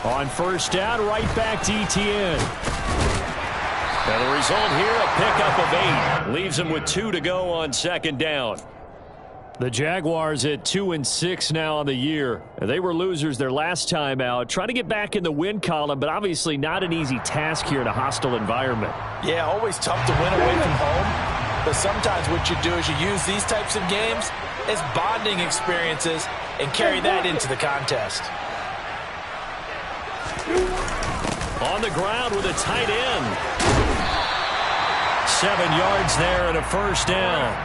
On first down, right back to Etienne. And the result here, a pickup of 8. Leaves him with 2 to go on second down. The Jaguars at 2-6 now on the year. They were losers their last time out. Trying to get back in the win column, but obviously not an easy task here in a hostile environment. Yeah, always tough to win away from home. But sometimes what you do is you use these types of games as bonding experiences and carry that into the contest. On the ground with a tight end. 7 yards there and a first down.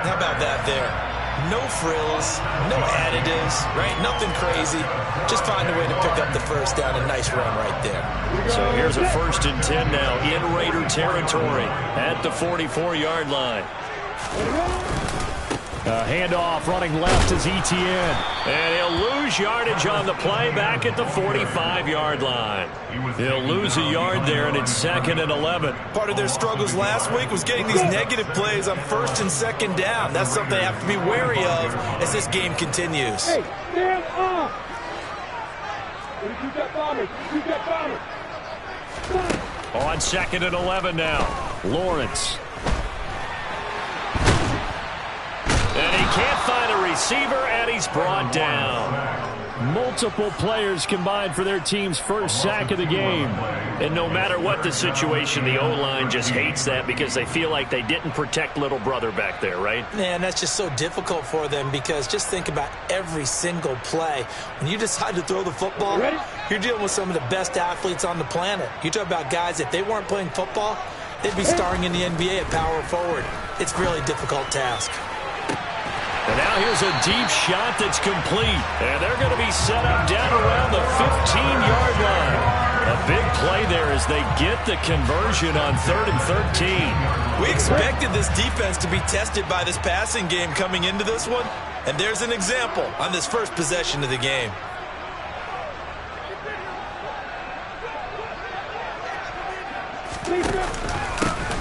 How about that there? No frills, no additives, right? Nothing crazy. Just find a way to pick up the first down. A nice run right there. So here's a 1st and 10 now in Raider territory at the 44-yard line. Handoff running left is Etienne. And he'll lose yardage on the play back at the 45-yard line. He'll lose a yard there, and it's 2nd and 11. Part of their struggles last week was getting these negative plays on 1st and 2nd down. That's something they have to be wary of as this game continues. Hey, stand up! Shoot that bomber. On 2nd and 11 now. Lawrence. And he can't find a receiver, and he's brought down. Multiple players combined for their team's first sack of the game. And no matter what the situation, the O-line just hates that because they feel like they didn't protect little brother back there, right? Man, that's just so difficult for them because just think about every single play. When you decide to throw the football, you're dealing with some of the best athletes on the planet. You talk about guys, if they weren't playing football, they'd be starring in the NBA at power forward. It's a really difficult task. And now here's a deep shot that's complete. And they're going to be set up down around the 15-yard line. A big play there as they get the conversion on 3rd and 13. We expected this defense to be tested by this passing game coming into this one. And there's an example on this first possession of the game.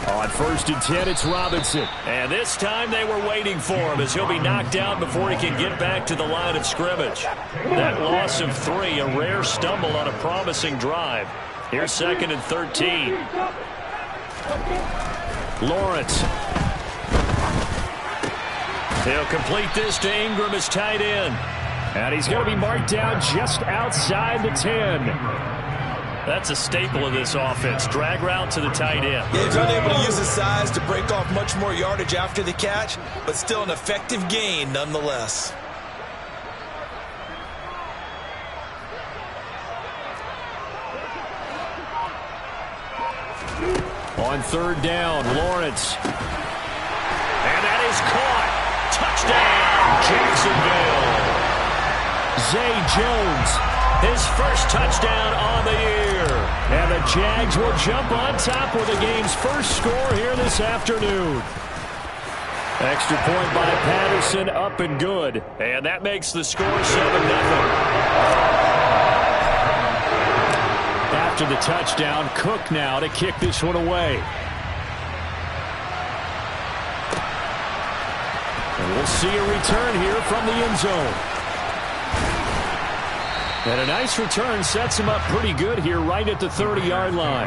On 1st and 10, it's Robinson. And this time they were waiting for him as he'll be knocked out before he can get back to the line of scrimmage. That loss of 3, a rare stumble on a promising drive. Here's 2nd and 13. Lawrence. He'll complete this to Ingram as tight end. And he's going to be marked down just outside the 10. That's a staple of this offense. Drag route to the tight end. Yeah, he's unable to use his size to break off much more yardage after the catch, but still an effective gain nonetheless. On 3rd down, Lawrence. And that is caught. Touchdown, Jacksonville. Zay Jones. His first touchdown on the year. And the Jags will jump on top with the game's first score here this afternoon. Extra point by Patterson, up and good. And that makes the score 7-0. After the touchdown, Cook now to kick this one away. And we'll see a return here from the end zone. And a nice return sets him up pretty good here right at the 30-yard line.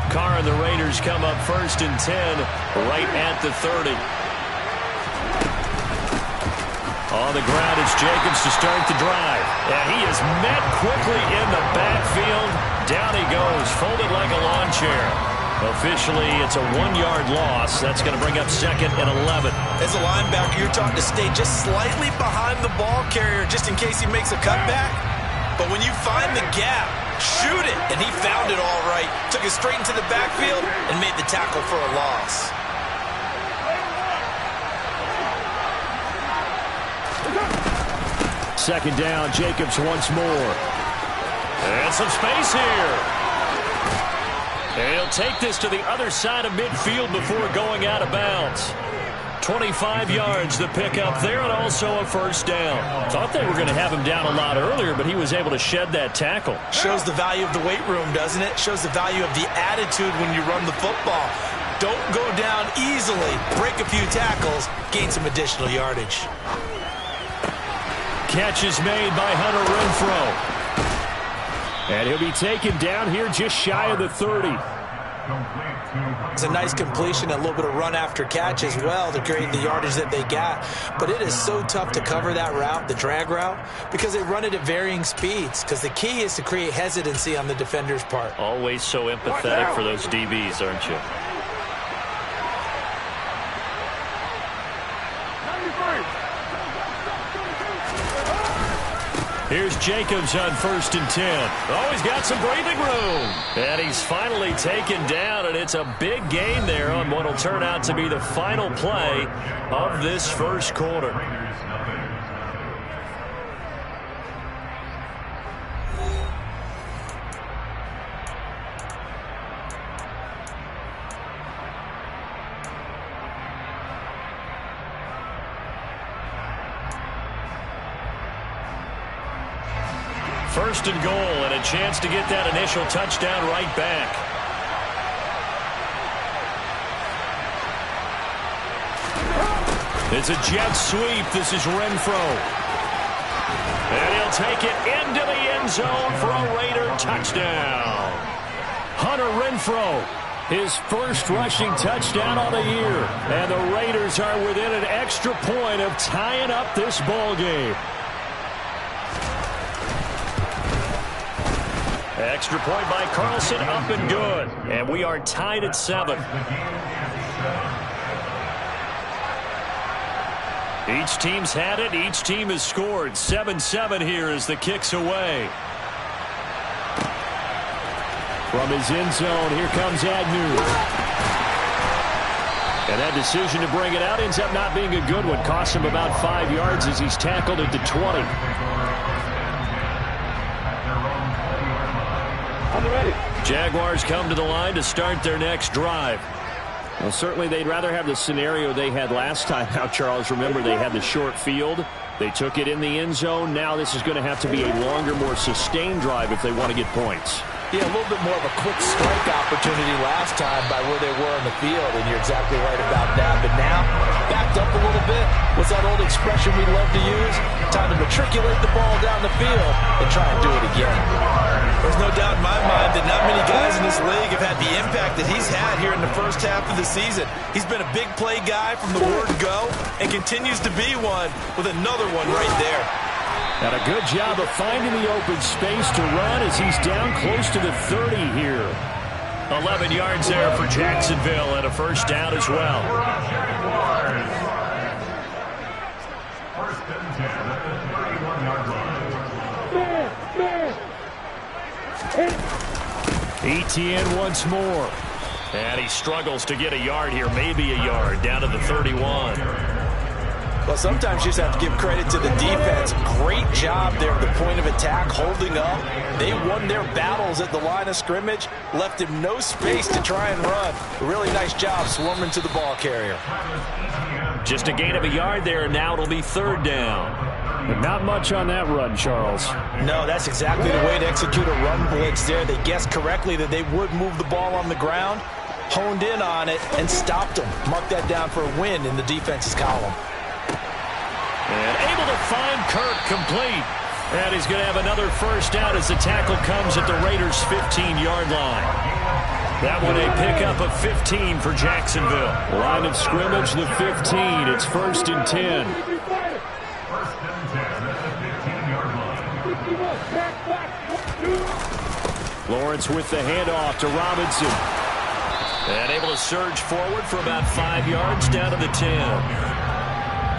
Carr and the Raiders come up 1st and 10 right at the 30. On the ground, it's Jacobs to start the drive. And he is met quickly in the backfield. Down he goes, folded like a lawn chair. Officially, it's a 1-yard loss. That's going to bring up 2nd and 11. As a linebacker, you're taught to stay just slightly behind the ball carrier just in case he makes a cutback. But when you find the gap, shoot it. And he found it all right. Took it straight into the backfield and made the tackle for a loss. Second down, Jacobs once more. And some space here. And he'll take this to the other side of midfield before going out of bounds. 25 yards, the pickup there, and also a first down. Thought they were going to have him down a lot earlier, but he was able to shed that tackle. Shows the value of the weight room, doesn't it? Shows the value of the attitude when you run the football. Don't go down easily. Break a few tackles, gain some additional yardage. Catch is made by Hunter Renfrow. And he'll be taken down here just shy of the 30. It's a nice completion, a little bit of run after catch as well to create the yardage that they got. But it is so tough to cover that route, the drag route, because they run it at varying speeds. Because the key is to create hesitancy on the defender's part. Always so empathetic for those DBs, aren't you? Here's Jacobs on 1st and 10. Oh, he's got some breathing room. And he's finally taken down, and it's a big gain there on what will turn out to be the final play of this first quarter. First and goal, and a chance to get that initial touchdown right back. It's a jet sweep. This is Renfrow. And he'll take it into the end zone for a Raider touchdown. Hunter Renfrow, his first rushing touchdown of the year. And the Raiders are within an extra point of tying up this ball game. Extra point by Carlson, up and good. And we are tied at 7. Each team's had it. Each team has scored. 7-7 here as the kick's away. From his end zone, here comes Agnew. And that decision to bring it out ends up not being a good one. Costs him about 5 yards as he's tackled at the 20. Jaguars come to the line to start their next drive. Well, certainly they'd rather have the scenario they had last time out, Charles. Remember, they had the short field. They took it in the end zone. Now this is going to have to be a longer, more sustained drive if they want to get points. Yeah, a little bit more of a quick strike opportunity last time by where they were in the field, and you're exactly right about that. But now, backed up a little bit. What's that old expression we love to use? Time to matriculate the ball down the field and try and do it again. There's no doubt in my mind that not many guys in this league have had the impact that he's had here in the first half of the season. He's been a big play guy from the word go and continues to be one with another one right there. And a good job of finding the open space to run as he's down close to the 30 here. 11 yards there for Jacksonville and a first down as well. 1st and 10. Etienne once more. And he struggles to get a yard here, maybe a yard, down to the 31. Well, sometimes you just have to give credit to the defense. Great job there at the point of attack, holding up. They won their battles at the line of scrimmage, left him no space to try and run. A really nice job swarming to the ball carrier. Just a gain of a yard there, and now it'll be 3rd down. But not much on that run, Charles. No, that's exactly the way to execute a run blitz there. They guessed correctly that they would move the ball on the ground, honed in on it, and stopped them. Mark that down for a win in the defense's column. And able to find Kirk complete. And he's going to have another first down as the tackle comes at the Raiders' 15-yard line. That one a pickup of 15 for Jacksonville. Line of scrimmage, the 15. It's 1st and 10. Lawrence with the handoff to Robinson. And able to surge forward for about 5 yards down to the 10.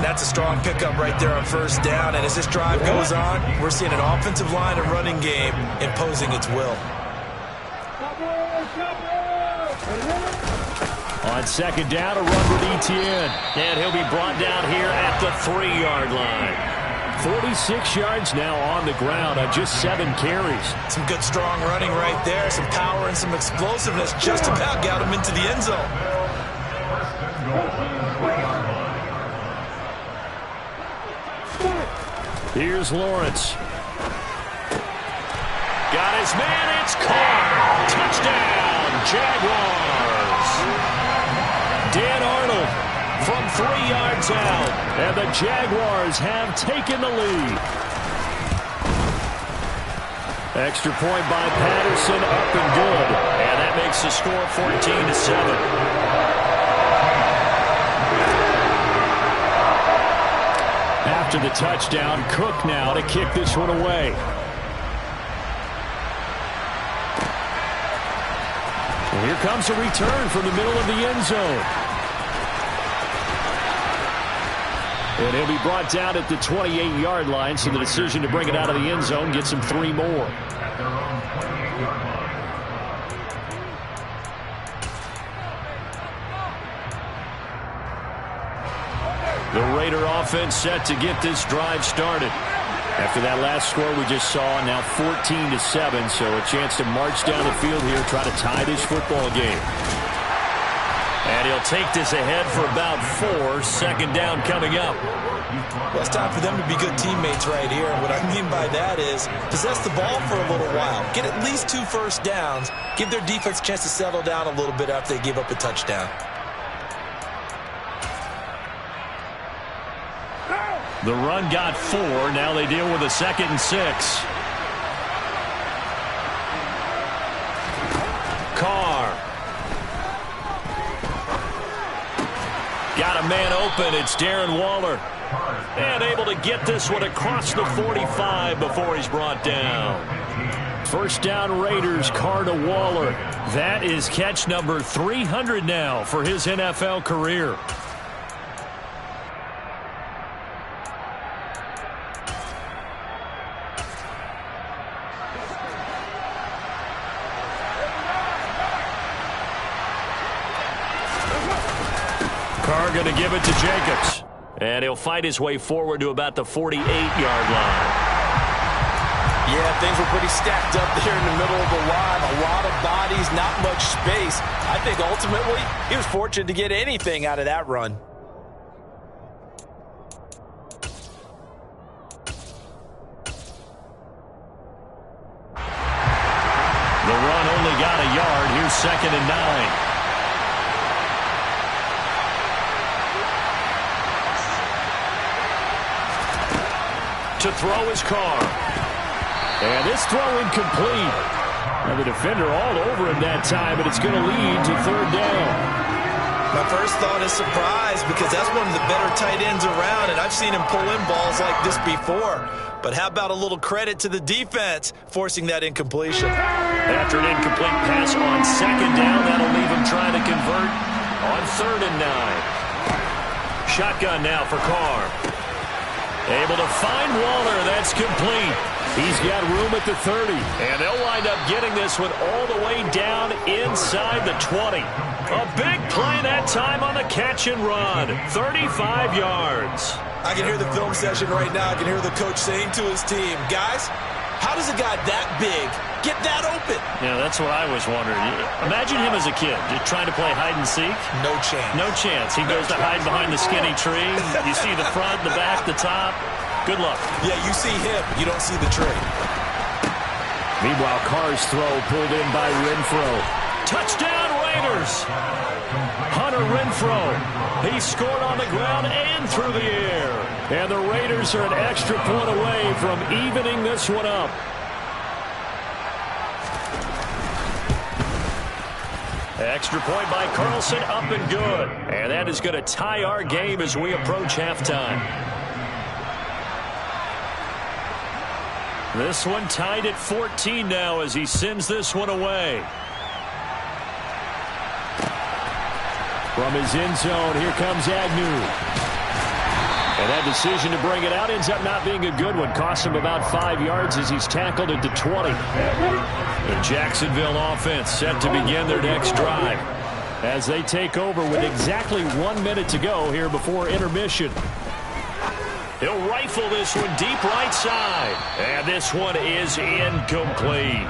That's a strong pickup right there on 1st down. And as this drive goes on, we're seeing an offensive line and running game imposing its will. On 2nd down, a run with Etienne. And he'll be brought down here at the 3-yard line. 46 yards now on the ground on just 7 carries. Some good, strong running right there. Some power and some explosiveness just about got him into the end zone. Here's Lawrence. Got his man. It's caught. Touchdown, Jaguars. Dan Arnold from 3 yards out. And the Jaguars have taken the lead. Extra point by Patterson, up and good. And that makes the score 14-7. After the touchdown, Cook now to kick this one away. And here comes a return from the middle of the end zone. And he'll be brought down at the 28-yard line, so the decision to bring it out of the end zone gets him 3 more. The Raider offense set to get this drive started. After that last score we just saw, now 14-7, so a chance to march down the field here, try to tie this football game. And he'll take this ahead for about 4. Second down coming up. Well, it's time for them to be good teammates right here. And what I mean by that is possess the ball for a little while. Get at least 2 first downs. Give their defense a chance to settle down a little bit after they give up a touchdown. The run got 4. Now they deal with a 2nd and 6. Carr. Got a man open. It's Darren Waller. And able to get this one across the 45 before he's brought down. First down Raiders, Carr to Waller. That is catch number 300 now for his NFL career. Carr going to give it to Jacobs. And he'll fight his way forward to about the 48-yard line. Yeah, things were pretty stacked up there in the middle of the line. A lot of bodies, not much space. I think ultimately he was fortunate to get anything out of that run. The run only got a yard. Here's 2nd and 9. To throw his Carr. And this throw incomplete. And the defender all over him that time, but it's going to lead to 3rd down. My first thought is surprise because that's one of the better tight ends around, and I've seen him pull in balls like this before. But how about a little credit to the defense forcing that incompletion? After an incomplete pass on 2nd down, that'll leave him trying to convert on 3rd and 9. Shotgun now for Carr. Able to find Waller. That's complete. He's got room at the 30. And they'll wind up getting this one all the way down inside the 20. A big play that time on the catch and run. 35 yards. I can hear the film session right now. I can hear the coach saying to his team, guys, how does a guy that big get that open? Yeah, that's what I was wondering. Imagine him as a kid, just trying to play hide and seek. No chance. No chance. He goes to hide behind the skinny tree. You see the front, the back, the top. Good luck. Yeah, you see him. You don't see the tree. Meanwhile, Carr's throw pulled in by Renfro. Touchdown, Raiders! Hunter Renfro. He scored on the ground and through the air. And the Raiders are an extra point away from evening this one up. Extra point by Carlson, up and good. And that is going to tie our game as we approach halftime. This one tied at 14 now as he sends this one away. From his end zone, here comes Agnew. And that decision to bring it out ends up not being a good one. Costs him about 5 yards as he's tackled at the 20. The Jacksonville offense set to begin their next drive as they take over with exactly 1 minute to go here before intermission. He'll rifle this one deep right side. And this one is incomplete.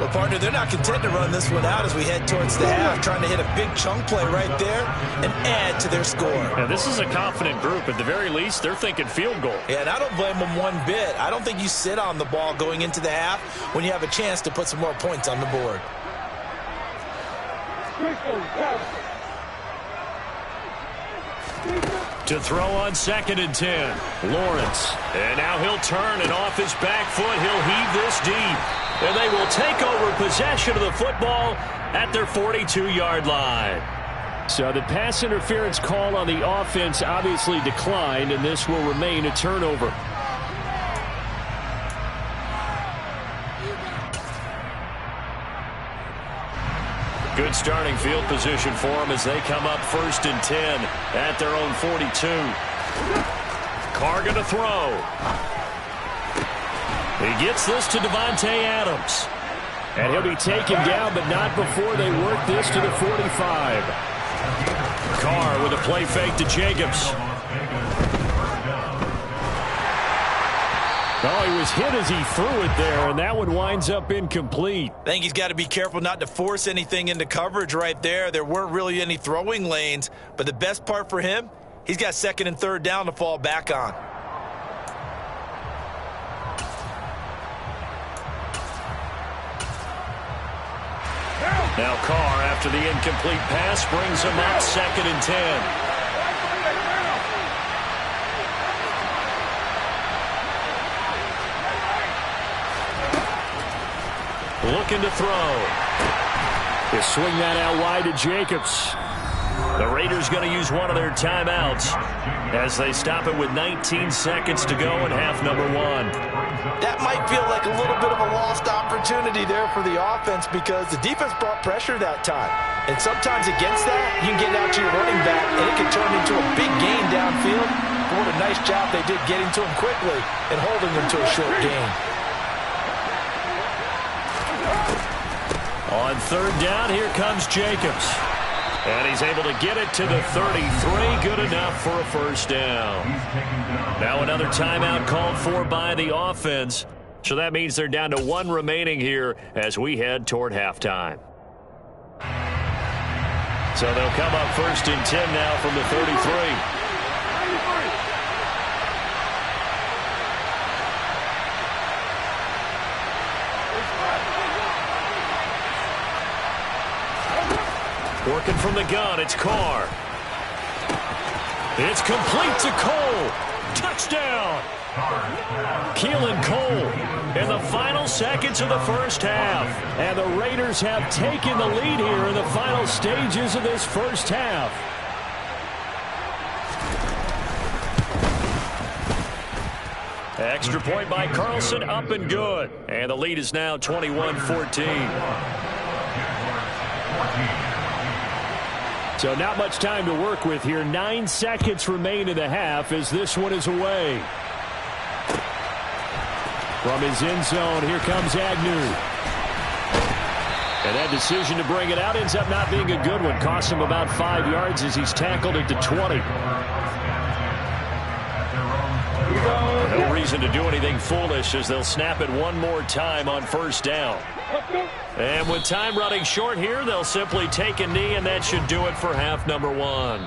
Well, partner, they're not content to run this one out as we head towards the half, trying to hit a big chunk play right there and add to their score. Now, this is a confident group. At the very least, they're thinking field goal. Yeah, and I don't blame them one bit. I don't think you sit on the ball going into the half when you have a chance to put some more points on the board. To throw on 2nd and 10. Lawrence. And now he'll turn, and off his back foot, he'll heave this deep. And they will take over possession of the football at their 42-yard line. So the pass interference call on the offense obviously declined, and this will remain a turnover. Good starting field position for them as they come up 1st and 10 at their own 42. Carr going to throw. He gets this to Davante Adams. And he'll be taken down, but not before they work this to the 45. Carr with a play fake to Jacobs. Oh, he was hit as he threw it there, and that one winds up incomplete. I think he's got to be careful not to force anything into coverage right there. There weren't really any throwing lanes, but the best part for him, he's got 2nd and 3rd down to fall back on. Now Carr, after the incomplete pass, brings him up 2nd and 10. Looking to throw. They swing that out wide to Jacobs. The Raiders going to use one of their timeouts as they stop it with 19 seconds to go in half number 1. That might feel like a little bit of a lost opportunity there for the offense because the defense brought pressure that time. And sometimes against that, you can get out to your running back, and it can turn into a big gain downfield. But what a nice job they did getting to him quickly and holding him to a short gain. On 3rd down, here comes Jacobs. And he's able to get it to the 33. Good enough for a 1st down. Now another timeout called for by the offense. So that means they're down to 1 remaining here as we head toward halftime. So they'll come up 1st and 10 now from the 33. Working from the gun, it's Carr. It's complete to Cole. Touchdown! Keelan Cole in the final seconds of the 1st half. And the Raiders have taken the lead here in the final stages of this 1st half. Extra point by Carlson, up and good. And the lead is now 21-14. So not much time to work with here. 9 seconds remain in the half as this one is away. From his end zone, here comes Agnew. And that decision to bring it out ends up not being a good one. Costs him about 5 yards as he's tackled at the 20. No reason to do anything foolish as they'll snap it one more time on 1st down. And with time running short here, they'll simply take a knee, and that should do it for half number 1.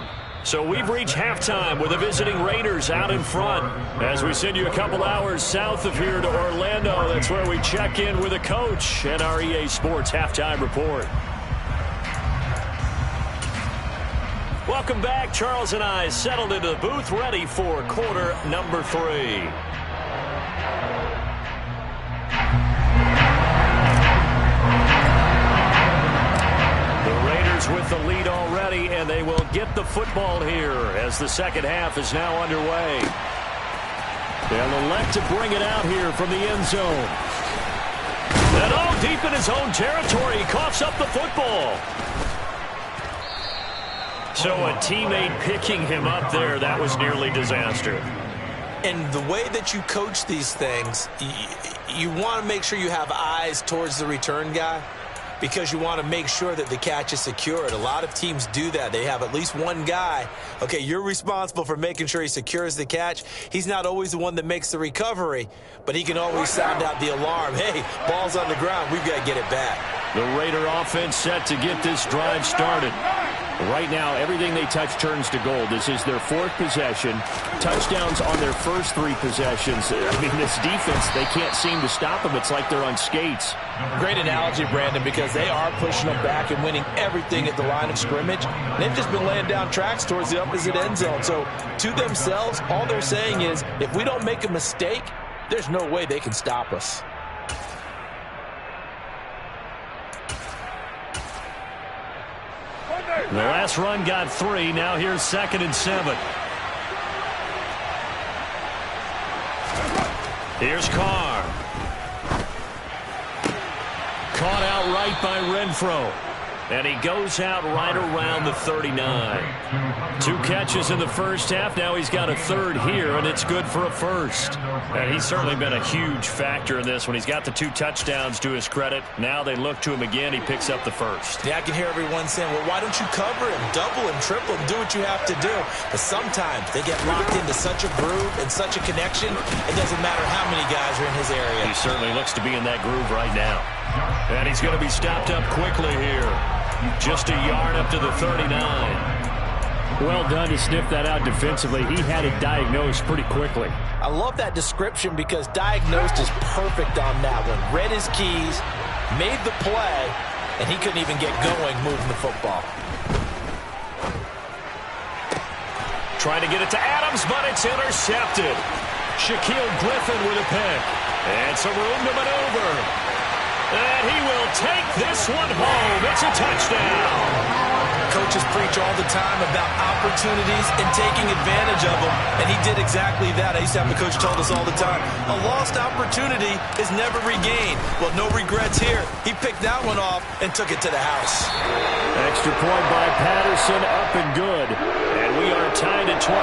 So we've reached halftime with the visiting Raiders out in front. As we send you a couple hours south of here to Orlando, that's where we check in with a coach at our EA Sports Halftime Report. Welcome back. Charles and I settled into the booth, ready for quarter number 3. With the lead already, and they will get the football here as the 2nd half is now underway. They'll elect to bring it out here from the end zone. And all deep in his own territory, he coughs up the football. So a teammate picking him up there, that was nearly disaster. And the way that you coach these things, you want to make sure you have eyes towards the return guy. because you want to make sure that the catch is secured. A lot of teams do that. They have at least one guy. Okay, you're responsible for making sure he secures the catch. He's not always the one that makes the recovery, but he can always sound out the alarm. Hey, ball's on the ground. We've got to get it back. The Raider offense set to get this drive started. Right now, everything they touch turns to gold. This is their 4th possession. Touchdowns on their first 3 possessions. I mean, this defense, they can't seem to stop them. It's like they're on skates. Great analogy, Brandon, because they are pushing them back and winning everything at the line of scrimmage. They've just been laying down tracks towards the opposite end zone. So, to themselves, all they're saying is, if we don't make a mistake, there's no way they can stop us. The last run got 3. Now here's 2nd and 7. Here's Carr. Caught out right by Renfro. And he goes out right around the 39. 2 catches in the first half. Now he's got a 3rd here, and it's good for a 1st. And he's certainly been a huge factor in this when he's got the 2 touchdowns to his credit. Now they look to him again. He picks up the 1st. Yeah, I can hear everyone saying, well, why don't you cover him, double him, triple him, do what you have to do. But sometimes they get locked into such a groove and such a connection, it doesn't matter how many guys are in his area. He certainly looks to be in that groove right now. And he's going to be stopped up quickly here. Just a yard up to the 39. Well done to sniff that out defensively. He had it diagnosed pretty quickly. I love that description because diagnosed is perfect on that one. Read his keys, made the play, and he couldn't even get going moving the football. Trying to get it to Adams, but it's intercepted. Shaquille Griffin with a pick. And some room to maneuver. And he will take this one home. It's a touchdown. Coaches preach all the time about opportunities and taking advantage of them, and he did exactly that. I used to have a coach told us all the time, a lost opportunity is never regained. Well, no regrets here. He picked that one off and took it to the house. Extra point by Patterson, up and good. And we are tied at 21.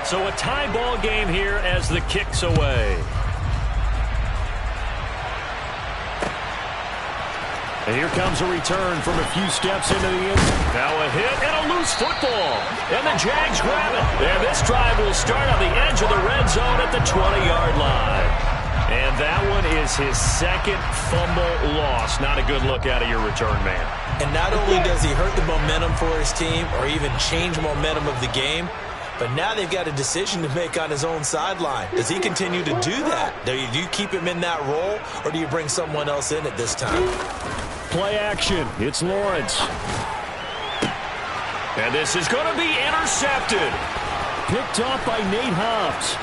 So a tie ball game here as the kick's away. And here comes a return from a few steps into the end zone. Now a hit and a loose football. And the Jags grab it. And this drive will start on the edge of the red zone at the 20-yard line. And that one is his 2nd fumble loss. Not a good look out of your return man. And not only does he hurt the momentum for his team or even change momentum of the game, but now they've got a decision to make on his own sideline. Does he continue to do that? Do you keep him in that role, or do you bring someone else in at this time? Play action. It's Lawrence. And this is going to be intercepted. Picked off by Nate Hobbs.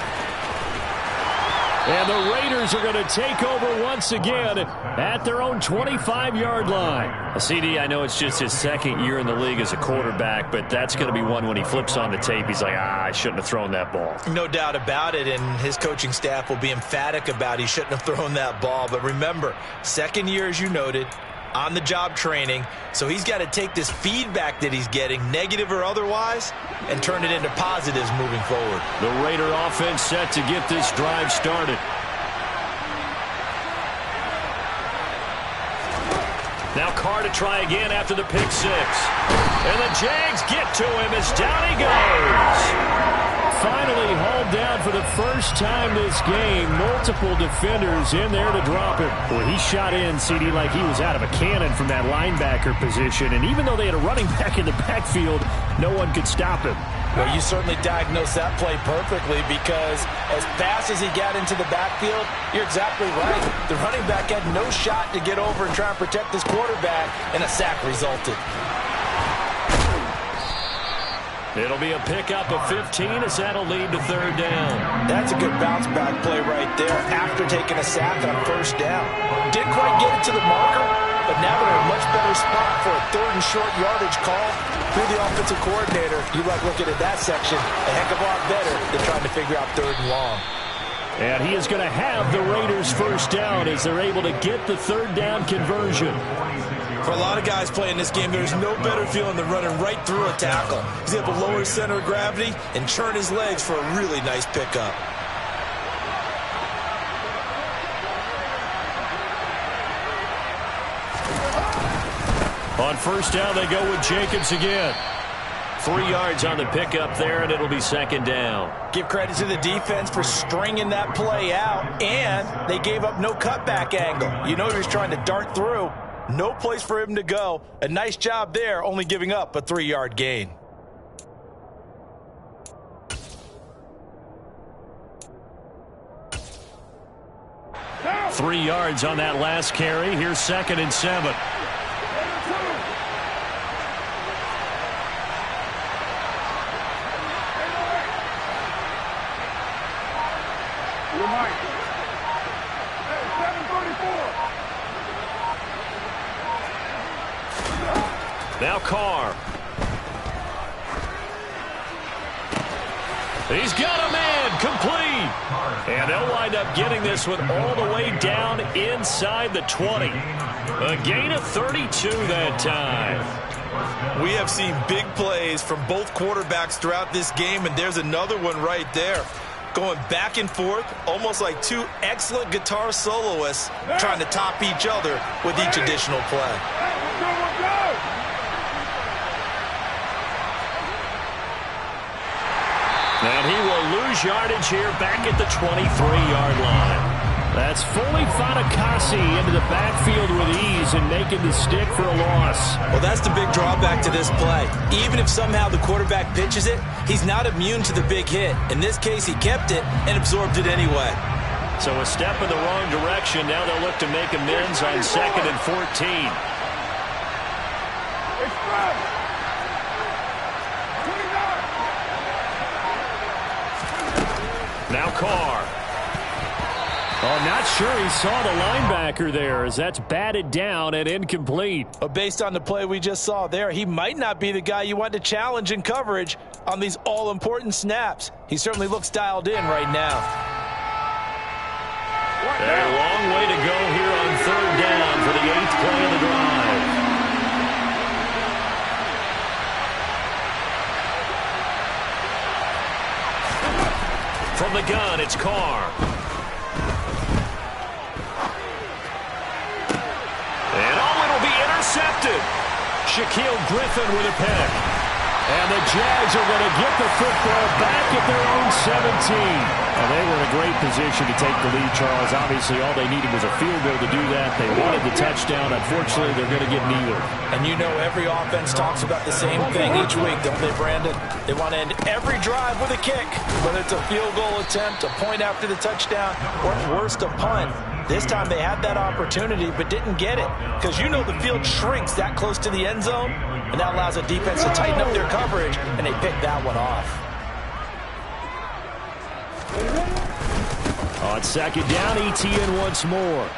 And the Raiders are going to take over once again at their own 25-yard line. CD, I know it's just his 2nd year in the league as a quarterback, but that's going to be one when he flips on the tape. He's like, I shouldn't have thrown that ball. No doubt about it, and his coaching staff will be emphatic about he shouldn't have thrown that ball. But remember, 2nd year, as you noted, on-the-job training, so he's got to take this feedback that he's getting, negative or otherwise, and turn it into positives moving forward. The Raider offense set to get this drive started. Now Carr to try again after the pick 6. And the Jags get to him as down he goes. Finally hauled down for the first time this game. Multiple defenders in there to drop him. Boy, he shot in, CD, like he was out of a cannon from that linebacker position. And even though they had a running back in the backfield, no one could stop him. Well, you certainly diagnosed that play perfectly because as fast as he got into the backfield, you're exactly right. The running back had no shot to get over and try and protect his quarterback, and a sack resulted. It'll be a pickup of 15 as that'll lead to 3rd down. That's a good bounce back play right there after taking a sack on 1st down. Didn't quite get it to the marker, but now they're in a much better spot for a 3rd and short yardage call through the offensive coordinator. You like looking at that section a heck of a lot better than trying to figure out 3rd and long. And he is going to have the Raiders 1st down as they're able to get the 3rd down conversion. For a lot of guys playing this game, there's no better feeling than running right through a tackle. He's able to lower his center of gravity and churn his legs for a really nice pickup. On first down, they go with Jacobs again. 3 yards on the pickup there, and it'll be second down. Give credit to the defense for stringing that play out, and they gave up no cutback angle. You know he was trying to dart through. No place for him to go. A nice job there, only giving up a 3-yard gain. Now. 3 yards on that last carry. Here's 2nd and 7. Now Carr. He's got a man, complete. And they'll wind up getting this one all the way down inside the 20. A gain of 32 that time. We have seen big plays from both quarterbacks throughout this game, and there's another one right there. Going back and forth, almost like two excellent guitar soloists trying to top each other with each additional play. And he will lose yardage here back at the 23-yard line. That's Foley Fatukasi into the backfield with ease and making the stick for a loss. Well, that's the big drawback to this play. Even if somehow the quarterback pitches it, he's not immune to the big hit. In this case, he kept it and absorbed it anyway. So a step in the wrong direction. Now they'll look to make amends on 2nd and 14. Now Carr. Oh, not sure he saw the linebacker there as that's batted down and incomplete. But based on the play we just saw there, he might not be the guy you want to challenge in coverage on these all-important snaps. He certainly looks dialed in right now. A long way to go here on 3rd down for the 8th play of the drive. From the gun, it's Carr. And it'll be intercepted. Shaquille Griffin with a pick. And the Jags are going to get the football back at their own 17. Well, they were in a great position to take the lead, Charles. Obviously, all they needed was a field goal to do that. They wanted the touchdown. Unfortunately, they're going to get neither. And you know every offense talks about the same thing each week, don't they, Brandon? They want to end every drive with a kick, whether it's a field goal attempt, a point after the touchdown, or at worst, a punt. This time they had that opportunity but didn't get it because you know the field shrinks that close to the end zone, and that allows a defense to tighten up their coverage, and they picked that one off. On 2nd down, ETN once more.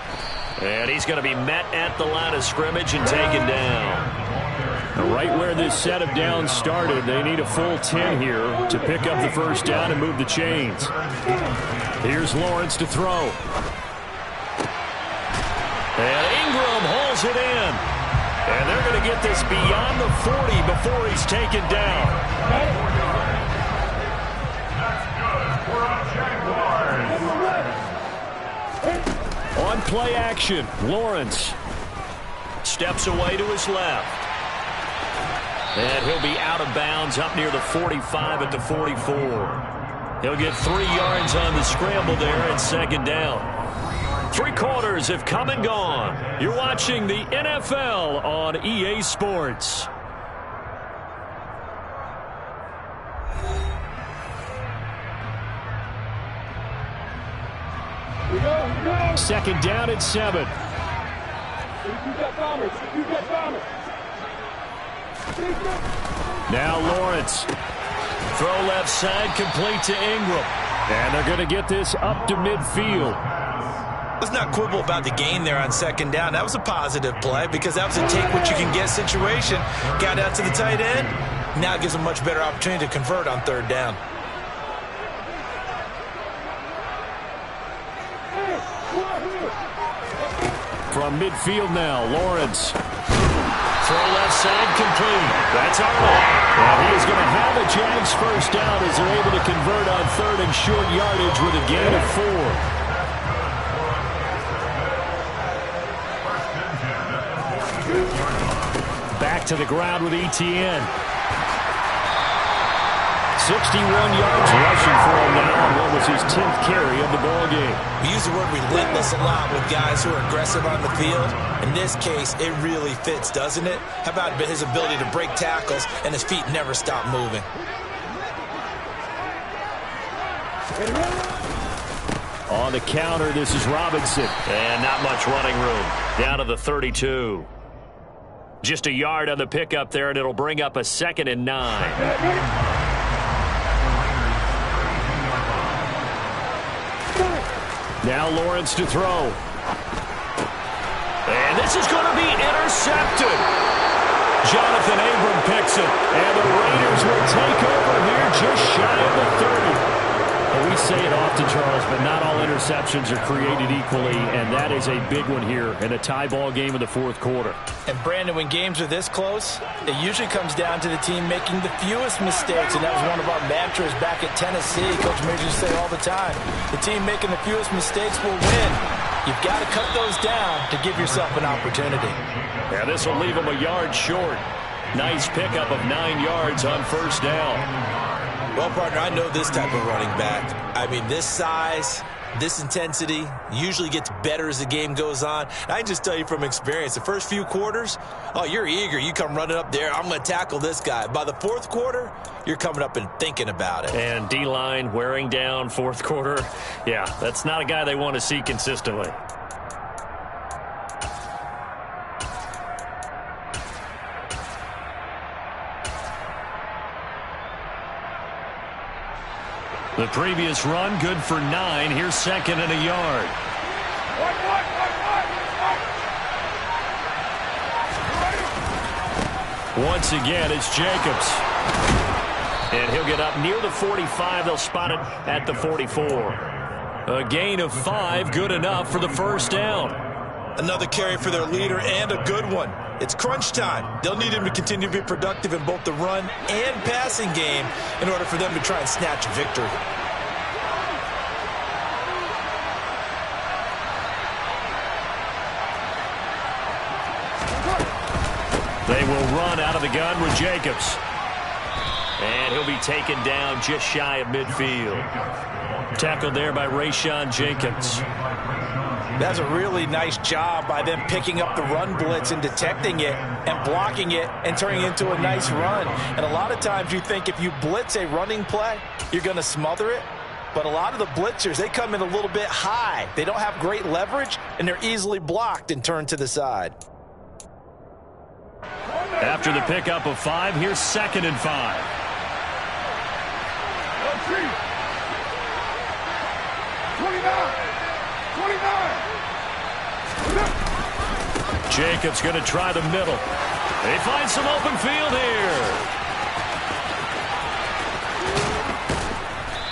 And he's going to be met at the line of scrimmage and taken down. Right where this set of downs started, they need a full 10 here to pick up the first down and move the chains. Here's Lawrence to throw. And Ingram hauls it in. And they're going to get this beyond the 40 before he's taken down. On play action, Lawrence steps away to his left. And he'll be out of bounds up near the 45 at the 44. He'll get 3 yards on the scramble there and 2nd down. 3 quarters have come and gone. You're watching the NFL on EA Sports. Second down at 7. Now Lawrence. Throw left side, complete to Ingram. And they're going to get this up to midfield. Let's not quibble about the gain there on 2nd down. That was a positive play because that was a take-what-you-can-get situation. Got out to the tight end. Now it gives them a much better opportunity to convert on 3rd down. From midfield now, Lawrence. Throw left side, complete. That's Arnold. And he is going to have a Jags first down as they're able to convert on 3rd and short yardage with a gain of 4. to the ground with Etienne. 61 yards rushing for him now on what was his 10th carry of the ball game. We use the word relentless a lot with guys who are aggressive on the field. In this case, it really fits, doesn't it? How about his ability to break tackles and his feet never stop moving? On the counter, this is Robinson. And not much running room. Down to the 32. Just a yard on the pickup there, and it'll bring up a 2nd and 9. Now Lawrence to throw. And this is going to be intercepted. Jonathan Abram picks it. And the Raiders will take over here just shy of the 30. Well, we say it often, Charles, but not all interceptions are created equally, and that is a big one here in a tie ball game in the 4th quarter. And, Brandon, when games are this close, it usually comes down to the team making the fewest mistakes, and that was one of our mantras back at Tennessee. Coach Mears used to say all the time, the team making the fewest mistakes will win. You've got to cut those down to give yourself an opportunity. Yeah, this will leave him a yard short. Nice pickup of 9 yards on 1st down. Well, partner, I know this type of running back. I mean, this size, this intensity usually gets better as the game goes on. And I can just tell you from experience, the first few quarters, oh, you're eager. You come running up there, I'm going to tackle this guy. By the 4th quarter, you're coming up and thinking about it. And D-line wearing down 4th quarter. Yeah, that's not a guy they want to see consistently. The previous run, good for 9. Here's 2nd and a yard. Once again, it's Jacobs. And he'll get up near the 45. They'll spot it at the 44. A gain of 5, good enough for the 1st down. Another carry for their leader and a good one. It's crunch time. They'll need him to continue to be productive in both the run and passing game in order for them to try and snatch a victory. They will run out of the gun with Jacobs. And he'll be taken down just shy of midfield. Tackled there by Rayshawn Jenkins. That's a really nice job by them picking up the run blitz and detecting it and blocking it and turning it into a nice run. And a lot of times you think if you blitz a running play, you're going to smother it. But a lot of the blitzers, they come in a little bit high. They don't have great leverage, and they're easily blocked and turned to the side. After the pickup of 5, here's 2nd and 5. Jacobs going to try the middle. They find some open field here.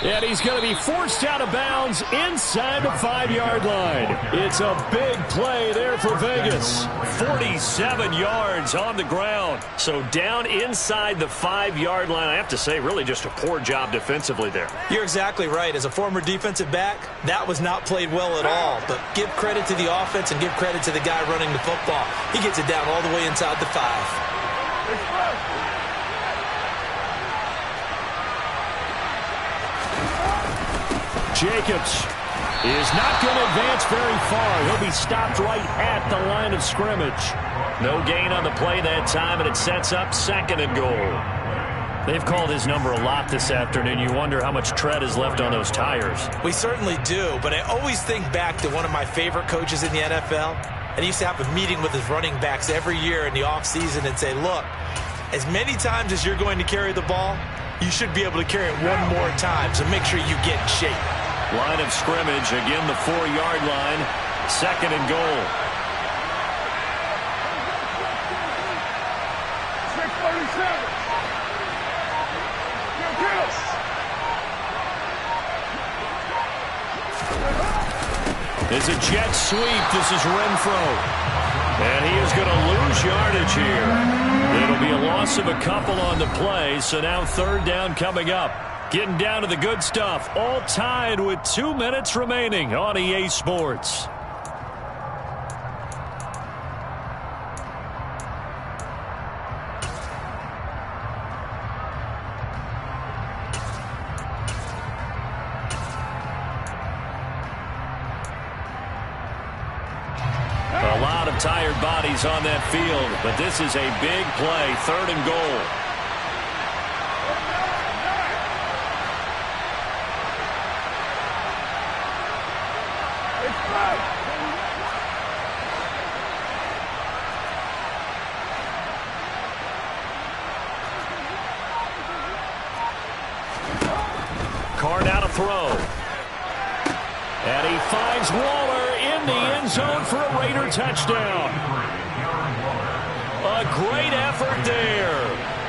And he's going to be forced out of bounds inside the 5-yard line. It's a big play there for Vegas. 47 yards on the ground. So down inside the 5-yard line. I have to say, really just a poor job defensively there. You're exactly right. As a former defensive back, that was not played well at all. But give credit to the offense and give credit to the guy running the football. He gets it down all the way inside the 5. Jacobs is not going to advance very far. He'll be stopped right at the line of scrimmage. No gain on the play that time, and it sets up 2nd and goal. They've called his number a lot this afternoon. You wonder how much tread is left on those tires. We certainly do, but I always think back to one of my favorite coaches in the NFL. And he used to have a meeting with his running backs every year in the offseason and say, look, as many times as you're going to carry the ball, you should be able to carry it one more time, so make sure you get in shape. Line of scrimmage, again the 4-yard line, 2nd and goal. 6:37. It's a jet sweep. This is Renfro. And he is going to lose yardage here. It'll be a loss of a couple on the play, so now 3rd down coming up. Getting down to the good stuff. All tied with 2 minutes remaining on EA Sports. of tired bodies on that field, but this is a big play, 3rd and goal. Carr now to throw. And he finds Waller in the end zone for a Raider touchdown. A great effort there.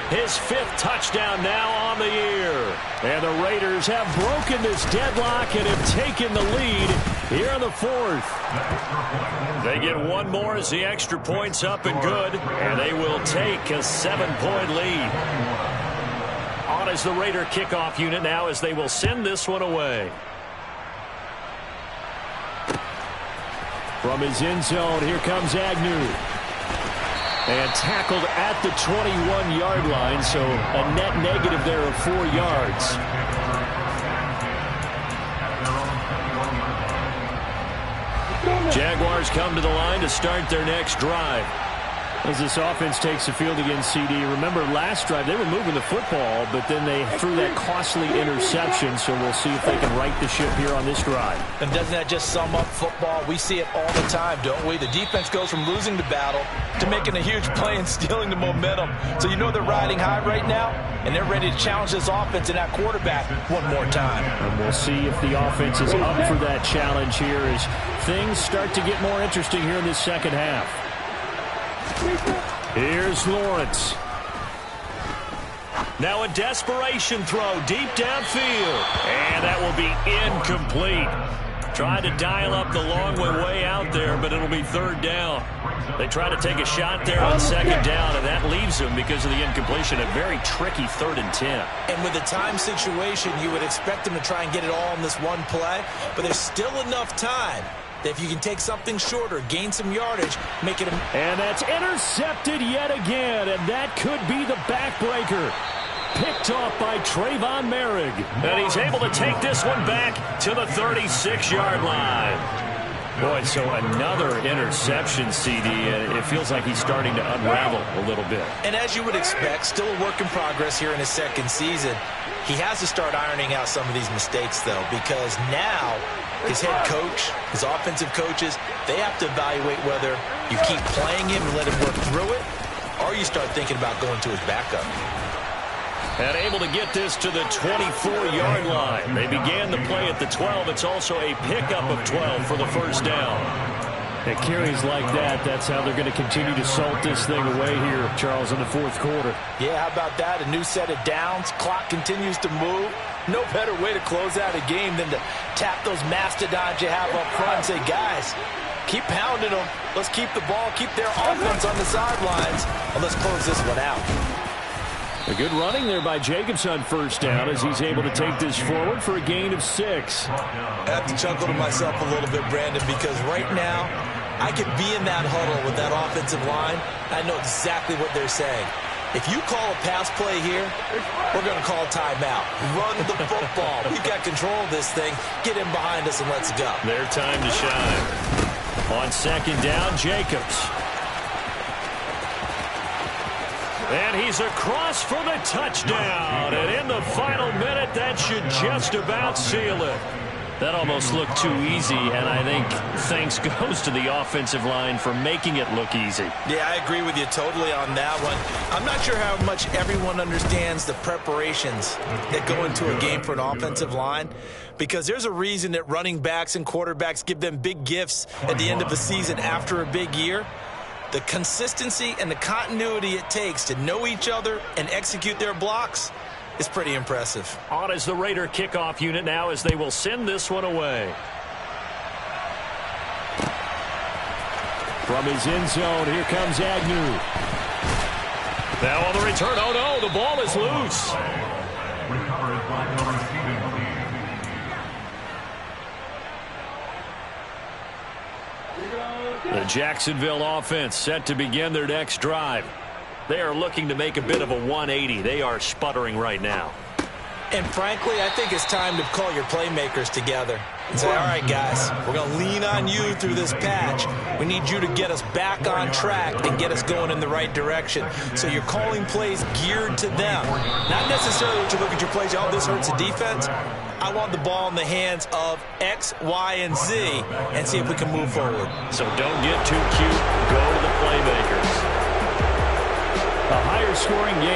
His 5th touchdown now on the year. And the Raiders have broken this deadlock and have taken the lead here in the 4th. They get one more as the extra point's up and good. And they will take a 7-point lead. On as the Raider kickoff unit now as they will send this one away. From his end zone, here comes Agnew. And tackled at the 21-yard line, so a net negative there of 4 yards. Jaguars come to the line to start their next drive. As this offense takes the field against CD, remember last drive they were moving the football, but then they threw that costly interception, so we'll see if they can right the ship here on this drive. And doesn't that just sum up football? We see it all the time, don't we? The defense goes from losing the battle to making a huge play and stealing the momentum. So you know they're riding high right now, and they're ready to challenge this offense and that quarterback one more time. And we'll see if the offense is up for that challenge here as things start to get more interesting here in this second half. Here's Lawrence. Now a desperation throw deep downfield. And that will be incomplete. Trying to dial up the long way out there, but it'll be 3rd down. They try to take a shot there on 2nd down, and that leaves them, because of the incompletion, a very tricky 3rd and 10. And with the time situation, you would expect them to try and get it all in this one play, but there's still enough time that if you can take something shorter, gain some yardage, make it And that's intercepted yet again, and that could be the backbreaker. Picked off by Trayvon Merrick. And he's able to take this one back to the 36-yard line. Boy, so another interception, CD, and it feels like he's starting to unravel a little bit. And as you would expect, still a work in progress here in his 2nd season. He has to start ironing out some of these mistakes, though, because now his head coach, his offensive coaches, they have to evaluate whether you keep playing him and let him work through it, or you start thinking about going to his backup. And able to get this to the 24-yard line. They began the play at the 12. It's also a pickup of 12 for the 1st down. At carries like that, that's how they're going to continue to salt this thing away here, Charles, in the 4th quarter. Yeah, how about that? A new set of downs. Clock continues to move. No better way to close out a game than to tap those mastodons you have up front and say, guys, keep pounding them. Let's keep the ball, keep their offense on the sidelines, and let's close this one out. A good running there by Jacobs on 1st down as he's able to take this forward for a gain of 6. I have to chuckle to myself a little bit, Brandon, because right now I could be in that huddle with that offensive line. I know exactly what they're saying. If you call a pass play here, we're going to call timeout. Run the football. We've got control of this thing. Get in behind us and let's go. Their time to shine. On 2nd down, Jacobs. And he's across for the touchdown. And in the final minute, that should just about seal it. That almost looked too easy, and I think thanks goes to the offensive line for making it look easy. Yeah, I agree with you totally on that one. I'm not sure how much everyone understands the preparations that go into a game for an offensive line, because there's a reason that running backs and quarterbacks give them big gifts at the end of the season after a big year. The consistency and the continuity it takes to know each other and execute their blocks is pretty impressive. On as the Raider kickoff unit now as they will send this one away. From his end zone, here comes Agnew. Now on the return, oh no, the ball is loose. The Jacksonville offense set to begin their next drive. They are looking to make a bit of a 180. They are sputtering right now. And frankly, I think it's time to call your playmakers together and say, all right, guys, we're going to lean on you through this patch. We need you to get us back on track and get us going in the right direction. So you're calling plays geared to them. Not necessarily that you look at your plays, oh, this hurts the defense. I want the ball in the hands of X, Y, and Z and see if we can move forward. So don't get too cute. Go to the playmakers. A higher scoring game